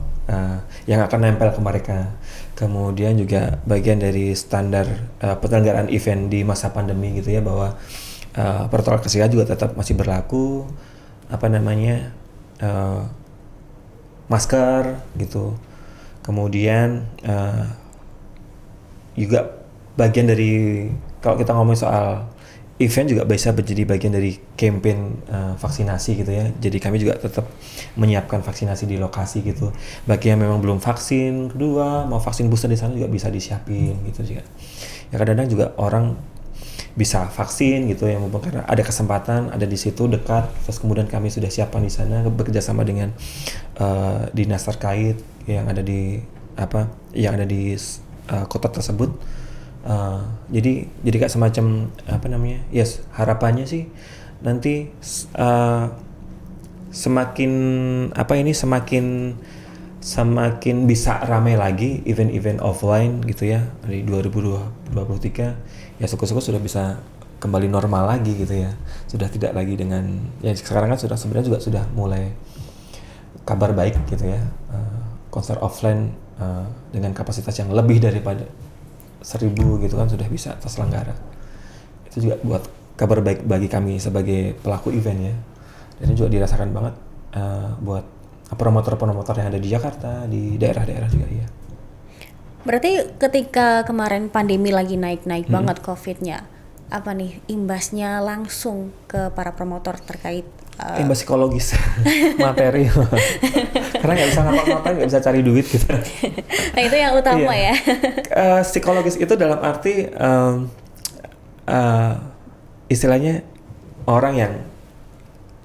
yang akan nempel ke mereka. Kemudian juga bagian dari standar penyelenggaraan event di masa pandemi gitu ya, bahwa protokol kesehatan juga tetap masih berlaku, masker gitu. Kemudian juga bagian dari, kalau kita ngomong soal event juga bisa menjadi bagian dari campaign vaksinasi gitu ya. Jadi kami juga tetap menyiapkan vaksinasi di lokasi gitu. Bagi yang memang belum vaksin kedua, mau vaksin booster di sana juga bisa disiapin gitu juga. Ya kadang-kadang juga orang bisa vaksin gitu ya, mumpung karena ada kesempatan, ada di situ dekat, terus kemudian kami sudah siapkan di sana bekerja sama dengan dinas terkait yang ada di kota tersebut. Jadi kayak semacam harapannya sih nanti semakin bisa ramai lagi event-event offline gitu ya di 2023 ya, syukur-syukur sudah bisa kembali normal lagi gitu ya, sudah tidak lagi dengan ya sekarang kan sebenarnya juga sudah mulai kabar baik gitu ya, konser offline dengan kapasitas yang lebih daripada 1.000 gitu kan sudah bisa terselenggara. Itu juga buat kabar baik bagi kami sebagai pelaku event ya. Dan ini juga dirasakan banget buat promotor-promotor yang ada di Jakarta, di daerah-daerah juga ya. Berarti ketika kemarin pandemi lagi naik-naik banget COVID-nya, apa nih imbasnya langsung ke para promotor terkait imbas psikologis, materi. Karena nggak bisa ngapa-ngapain, nggak bisa cari duit gitu. Nah itu yang utama ya. Psikologis itu dalam arti istilahnya orang yang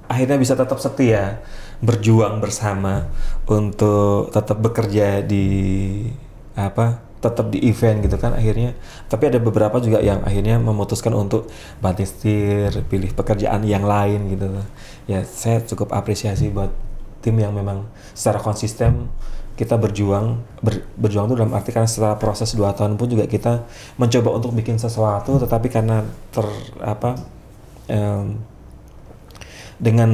akhirnya bisa tetap setia, berjuang bersama untuk tetap bekerja tetap di event gitu kan akhirnya. Tapi ada beberapa juga yang akhirnya memutuskan untuk banting setir, pilih pekerjaan yang lain gitu. Ya saya cukup apresiasi buat tim yang memang secara konsisten kita berjuang tuh dalam arti karena setelah proses 2 tahun pun juga kita mencoba untuk bikin sesuatu, tetapi karena dengan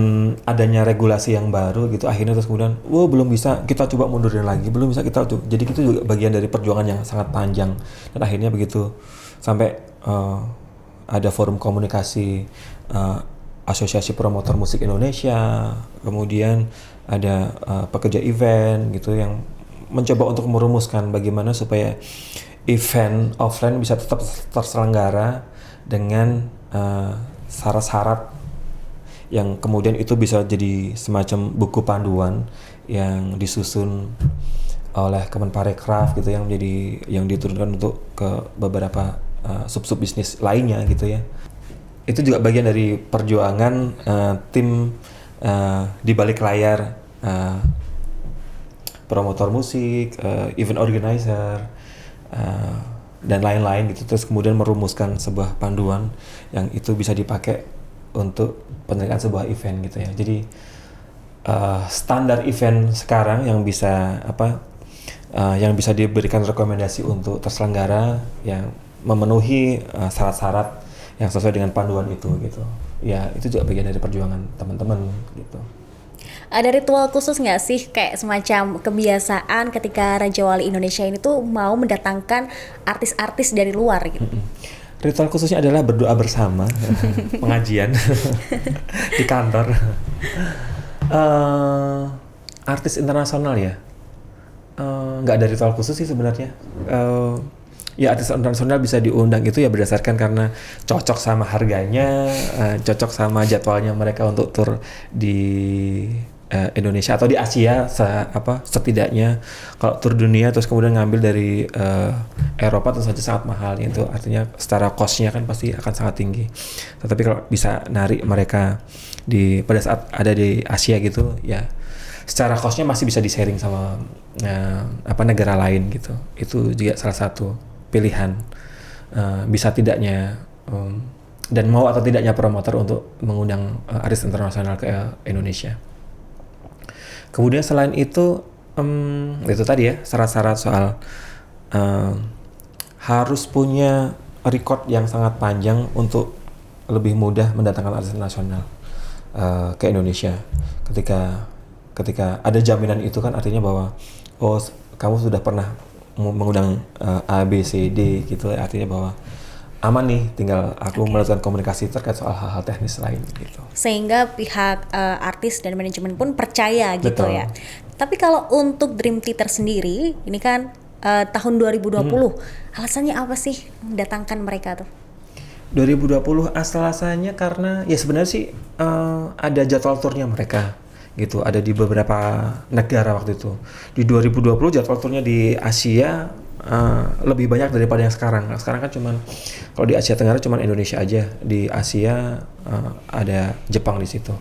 adanya regulasi yang baru gitu, akhirnya terus kemudian belum bisa, kita coba mundurin lagi, belum bisa, kita coba. Jadi itu juga bagian dari perjuangan yang sangat panjang, dan akhirnya begitu sampai ada forum komunikasi Asosiasi Promotor Musik Indonesia, kemudian ada pekerja event gitu yang mencoba untuk merumuskan bagaimana supaya event offline bisa tetap terselenggara dengan syarat-syarat yang kemudian itu bisa jadi semacam buku panduan yang disusun oleh Kemenparekraf gitu, yang diturunkan untuk ke beberapa sub-sub bisnis lainnya gitu ya. Itu juga bagian dari perjuangan tim di balik layar, promotor musik, event organizer, dan lain-lain gitu. Terus kemudian merumuskan sebuah panduan yang itu bisa dipakai untuk penyelenggaraan sebuah event gitu ya. Jadi standar event sekarang yang bisa bisa diberikan rekomendasi untuk terselenggara yang memenuhi syarat-syarat yang sesuai dengan panduan itu gitu. Ya itu juga bagian dari perjuangan teman-teman gitu. Ada ritual khusus nggak sih, kayak semacam kebiasaan ketika Raja Wali Indonesia ini tuh mau mendatangkan artis-artis dari luar gitu? Ritual khususnya adalah berdoa bersama, pengajian di kantor. Artis internasional ya, nggak ada ritual khusus sih sebenarnya. Ya artis internasional bisa diundang itu ya berdasarkan karena cocok sama harganya, cocok sama jadwalnya mereka untuk tur di Indonesia atau di Asia, setidaknya. Kalau tur dunia terus kemudian ngambil dari Eropa tentu saja sangat mahal, itu artinya secara cost-nya kan pasti akan sangat tinggi. Tetapi kalau bisa narik mereka pada saat ada di Asia gitu ya, secara cost-nya masih bisa di-sharing sama negara lain gitu. Itu juga salah satu pilihan bisa tidaknya dan mau atau tidaknya promotor untuk mengundang artis internasional ke Indonesia. Kemudian selain itu tadi ya syarat-syarat soal harus punya record yang sangat panjang untuk lebih mudah mendatangkan artis internasional ke Indonesia. Ketika ada jaminan itu kan artinya bahwa kamu sudah pernah mengundang A, B, C, D gitu, artinya bahwa aman nih, tinggal aku melakukan komunikasi terkait soal hal-hal teknis lain gitu. Sehingga pihak artis dan manajemen pun percaya gitu. Betul. Ya. Tapi kalau untuk Dream Theater sendiri, ini kan tahun 2020, alasannya apa sih mendatangkan mereka tuh? 2020 alasannya karena ya sebenarnya sih ada jadwal turnya mereka gitu, ada di beberapa negara waktu itu. Di 2020 jadwal turnya di Asia lebih banyak daripada yang sekarang. Sekarang kan cuman kalau di Asia Tenggara cuman Indonesia aja, di Asia ada Jepang di situ.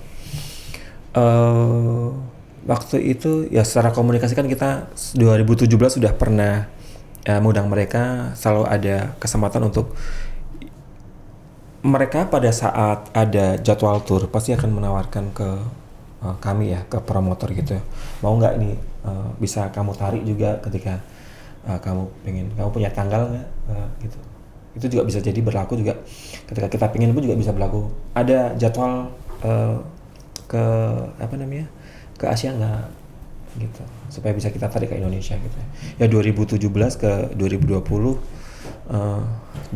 Waktu itu ya secara komunikasi kan kita 2017 sudah pernah mengundang mereka, selalu ada kesempatan untuk mereka pada saat ada jadwal tur pasti akan menawarkan ke kami ya, ke promotor gitu, mau nggak nih bisa kamu tarik juga ketika kamu punya tanggal nggak gitu. Itu juga bisa jadi berlaku juga ketika kita pengen pun juga bisa berlaku. Ada jadwal ke Asia nggak gitu, supaya bisa kita tarik ke Indonesia gitu ya. 2017 ke 2020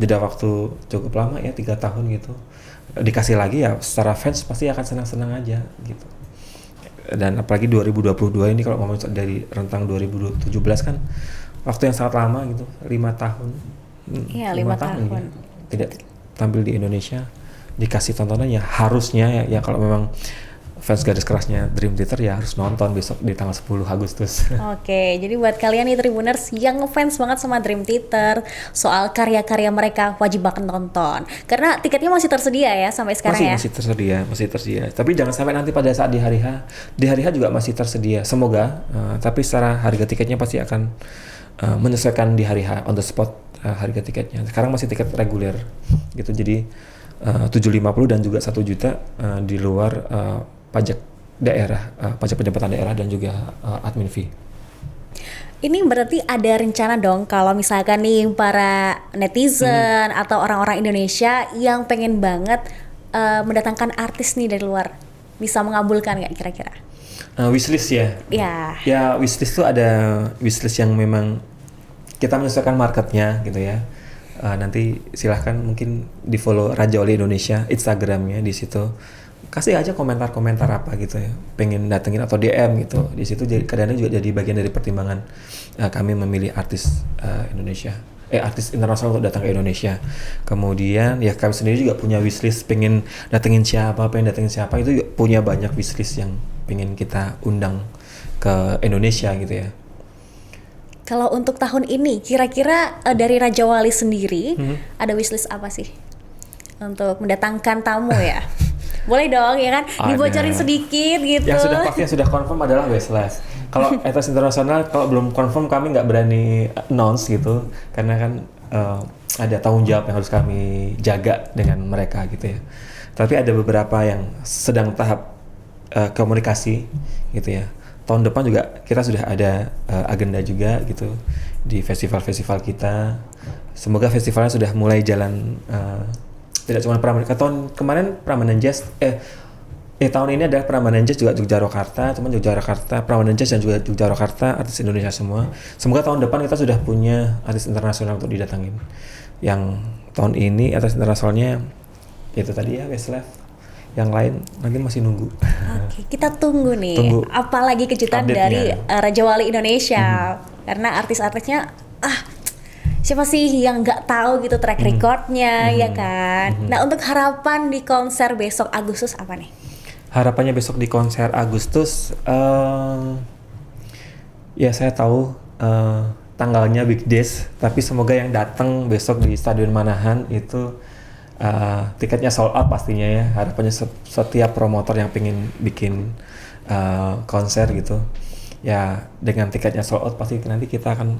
jeda waktu cukup lama ya, 3 tahun gitu. Dikasih lagi ya secara fans pasti akan senang-senang aja gitu. Dan apalagi 2022 ini kalau ngomong dari rentang 2017 kan waktu yang sangat lama gitu, 5 tahun. Iya, 5 tahun. Ya, tidak tampil di Indonesia, dikasih tontonan ya harusnya ya kalau memang fans garis kerasnya Dream Theater ya harus nonton besok di tanggal 10 Agustus. Oke, jadi buat kalian nih Tribuners yang ngefans banget sama Dream Theater, soal karya-karya mereka wajib banget nonton. Karena tiketnya masih tersedia ya sampai sekarang ya? Masih tersedia. Tapi jangan sampai nanti pada saat di hari H juga masih tersedia. Semoga, tapi secara harga tiketnya pasti akan menyesuaikan di hari H, on the spot harga tiketnya. Sekarang masih tiket reguler gitu, jadi 750 dan juga 1 juta di luar pajak daerah, pajak pendapatan daerah dan juga admin fee. Ini berarti ada rencana dong kalau misalkan nih para netizen atau orang-orang Indonesia yang pengen banget mendatangkan artis nih dari luar, bisa mengabulkan nggak kira-kira? Wishlist ya? Ya. Ya wishlist tuh ada wishlist yang memang kita menyesuaikan marketnya gitu ya. Nanti silahkan mungkin di follow Raja Wali Indonesia Instagramnya, di situ kasih aja komentar-komentar apa gitu ya, pengen datengin atau DM gitu. Di situ kadang-kadang juga jadi bagian dari pertimbangan kami memilih artis Indonesia, artis internasional untuk datang ke Indonesia. Kemudian ya kami sendiri juga punya wishlist, pengen datengin siapa, itu juga punya banyak wishlist yang pengen kita undang ke Indonesia gitu ya. Kalau untuk tahun ini, kira-kira dari Raja Wali sendiri ada wishlist apa sih untuk mendatangkan tamu ya? Boleh dong ya kan, dibocorin sedikit gitu. Yang sudah pasti, yang sudah confirm adalah Westlife. Kalau artis internasional, kalau belum confirm kami nggak berani announce gitu, karena kan ada tanggung jawab yang harus kami jaga dengan mereka gitu ya. Tapi ada beberapa yang sedang tahap komunikasi gitu ya. Tahun depan juga kita sudah ada agenda juga gitu di festival-festival kita. Semoga festivalnya sudah mulai jalan, tidak cuma Prambanan. Tahun kemarin Prambanan Jazz, tahun ini ada Prambanan Jazz juga Yogyakarta, teman Yogyakarta, Prambanan Jazz dan juga Yogyakarta, artis Indonesia semua. Semoga tahun depan kita sudah punya artis internasional untuk didatangin. Yang tahun ini artis internasionalnya itu tadi ya Westlife. Yang lain lagi masih nunggu. Oke, kita tunggu nih. Apalagi kejutan update-nya dari Raja Wali Indonesia. Karena artis-artisnya siapa sih yang nggak tahu gitu track recordnya ya kan. Nah, untuk harapan di konser besok Agustus apa nih? Harapannya besok di konser Agustus, ya saya tahu tanggalnya Big Days, tapi semoga yang datang besok di Stadion Manahan itu tiketnya sold out pastinya ya. Harapannya setiap promotor yang pengen bikin konser gitu ya, dengan tiketnya sold out pasti nanti kita akan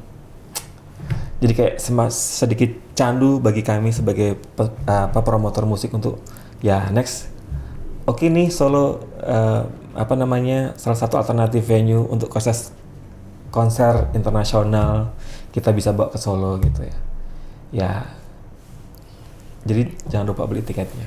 jadi kayak sedikit candu bagi kami sebagai promotor musik untuk ya next. Oke nih Solo salah satu alternatif venue untuk konser internasional kita bisa bawa ke Solo gitu ya. Ya, jadi jangan lupa beli tiketnya.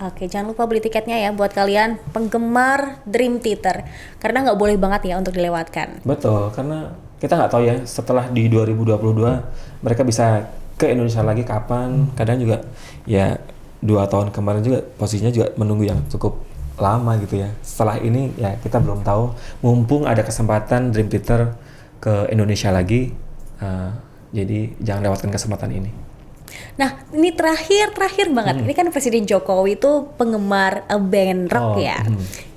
Oke, jangan lupa beli tiketnya ya buat kalian penggemar Dream Theater, karena nggak boleh banget ya untuk dilewatkan. Betul, karena kita nggak tahu ya setelah di 2022 mereka bisa ke Indonesia lagi kapan. Kadang juga ya 2 tahun kemarin juga posisinya juga menunggu yang cukup lama gitu ya. Setelah ini ya kita belum tahu. Mumpung ada kesempatan Dream Theater ke Indonesia lagi, jadi jangan lewatkan kesempatan ini. Nah, ini terakhir banget. Ini kan Presiden Jokowi itu penggemar band rock ya.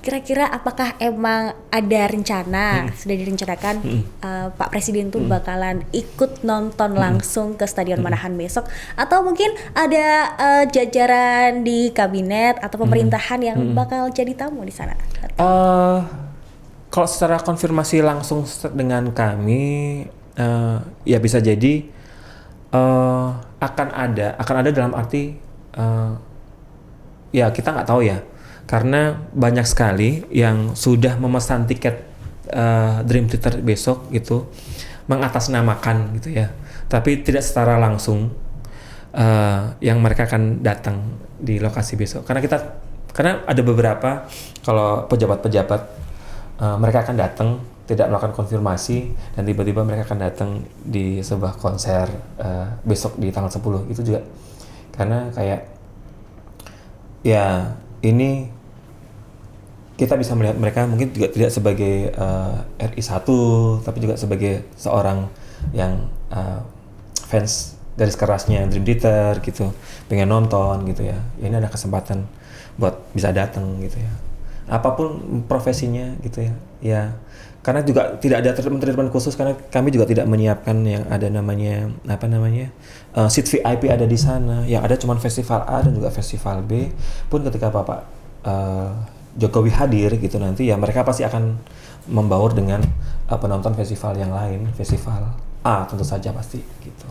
Kira-kira apakah emang ada rencana, sudah direncanakan Pak Presiden tuh bakalan ikut nonton langsung ke Stadion Manahan besok? Atau mungkin ada jajaran di kabinet atau pemerintahan yang bakal jadi tamu di sana? Kalau secara konfirmasi langsung dengan kami, ya bisa jadi akan ada dalam arti ya kita nggak tahu ya, karena banyak sekali yang sudah memesan tiket Dream Theater besok gitu mengatasnamakan gitu ya, tapi tidak secara langsung yang mereka akan datang di lokasi besok, karena ada beberapa kalau pejabat-pejabat mereka akan datang tidak melakukan konfirmasi dan tiba-tiba mereka akan datang di sebuah konser besok di tanggal 10 itu juga, karena kayak ya ini kita bisa melihat mereka mungkin juga tidak sebagai RI1 tapi juga sebagai seorang yang fans garis kerasnya Dream Theater gitu, pengen nonton gitu ya. Ini ada kesempatan buat bisa datang gitu ya, apapun profesinya gitu ya. Ya karena juga tidak ada treatment khusus, karena kami juga tidak menyiapkan yang ada namanya seat VIP ada di sana. Yang ada cuma festival A dan juga festival B. Pun ketika Bapak Jokowi hadir gitu nanti ya mereka pasti akan membaur dengan penonton festival yang lain, festival A tentu saja pasti gitu.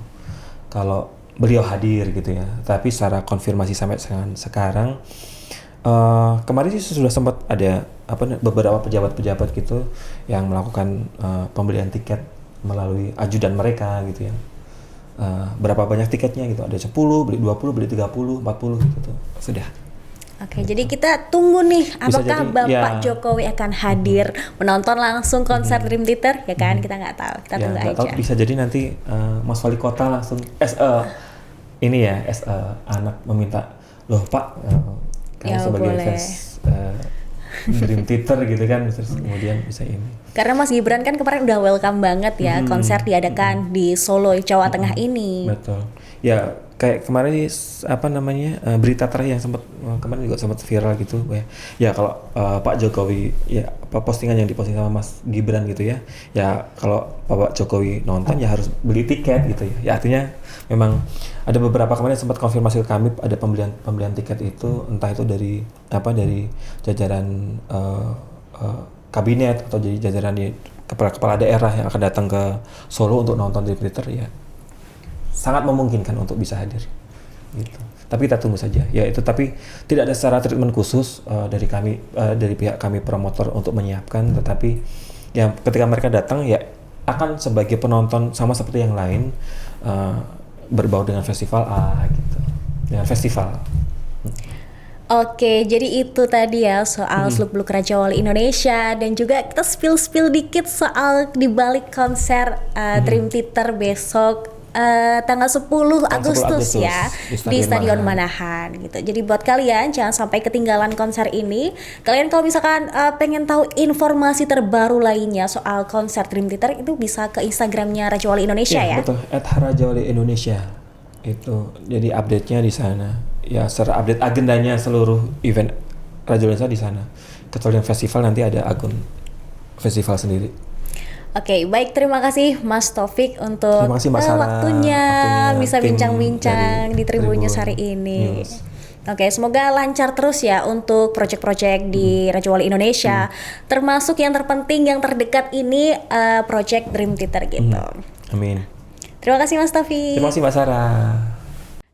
Kalau beliau hadir gitu ya. Tapi secara konfirmasi sampai sekarang kemarin sih sudah sempat ada beberapa pejabat-pejabat gitu yang melakukan pembelian tiket melalui ajudan mereka gitu ya. Berapa banyak tiketnya gitu, ada 10, beli 20, beli 30, 40 gitu. Sudah. Oke, jadi kita tunggu nih apakah jadi, Bapak ya. Jokowi akan hadir menonton langsung konser Dream Theater ya kan? Kita nggak tahu, kita tunggu nggak aja. tahu, bisa jadi nanti Mas Wali Kota langsung ini ya anak meminta, loh Pak, kamu Ya, sebagai boleh. fans Dream Theater gitu kan, terus kemudian bisa ini. Karena Mas Gibran kan kemarin udah welcome banget ya konser diadakan di Solo, Jawa Tengah ini. Betul. Ya kayak kemarin berita terakhir yang kemarin juga sempat viral gitu ya. Ya kalau Pak Jokowi ya postingan yang diposting sama Mas Gibran gitu ya. Ya kalau Pak Jokowi nonton ya harus beli tiket gitu ya. Ya artinya memang ada beberapa kemarin sempat konfirmasi ke kami ada pembelian tiket itu entah itu dari jajaran kabinet atau jadi jajaran di kepala daerah yang akan datang ke Solo untuk nonton Dream Theater ya sangat memungkinkan untuk bisa hadir gitu. Tapi kita tunggu saja ya itu, tapi tidak ada secara treatment khusus dari kami dari pihak kami promotor untuk menyiapkan, tetapi yang ketika mereka datang ya akan sebagai penonton sama seperti yang lain berbau dengan festival gitu, dengan festival. Oke, jadi itu tadi ya soal seluk-beluk Raja Wali Indonesia dan juga kita spill dikit soal dibalik konser Dream Theater besok tanggal 10 Agustus ya di Stadion Manahan gitu. Jadi buat kalian jangan sampai ketinggalan konser ini. Kalian kalau misalkan pengen tahu informasi terbaru lainnya soal konser Dream Theater itu bisa ke Instagramnya Raja Wali Indonesia ya. Betul, @rajawali_indonesia. Itu jadi update-nya di sana. Ya, secara update agendanya seluruh event Raja Wali Indonesia di sana. Kecuali yang festival nanti ada akun festival sendiri. Oke, baik, terima kasih Mas Taufik untuk Terima kasih Mbak Sarah, waktunya bisa tim bincang-bincang dari di Tribun News Tribun hari ini. News. Oke, semoga lancar terus ya untuk proyek-proyek di Raja Wali Indonesia, termasuk yang terpenting yang terdekat ini proyek Dream Theater gitu. Amin. Terima kasih Mas Taufik. Terima kasih Mbak Sarah.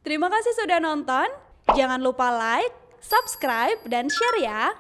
Terima kasih sudah nonton. Jangan lupa like, subscribe, dan share ya.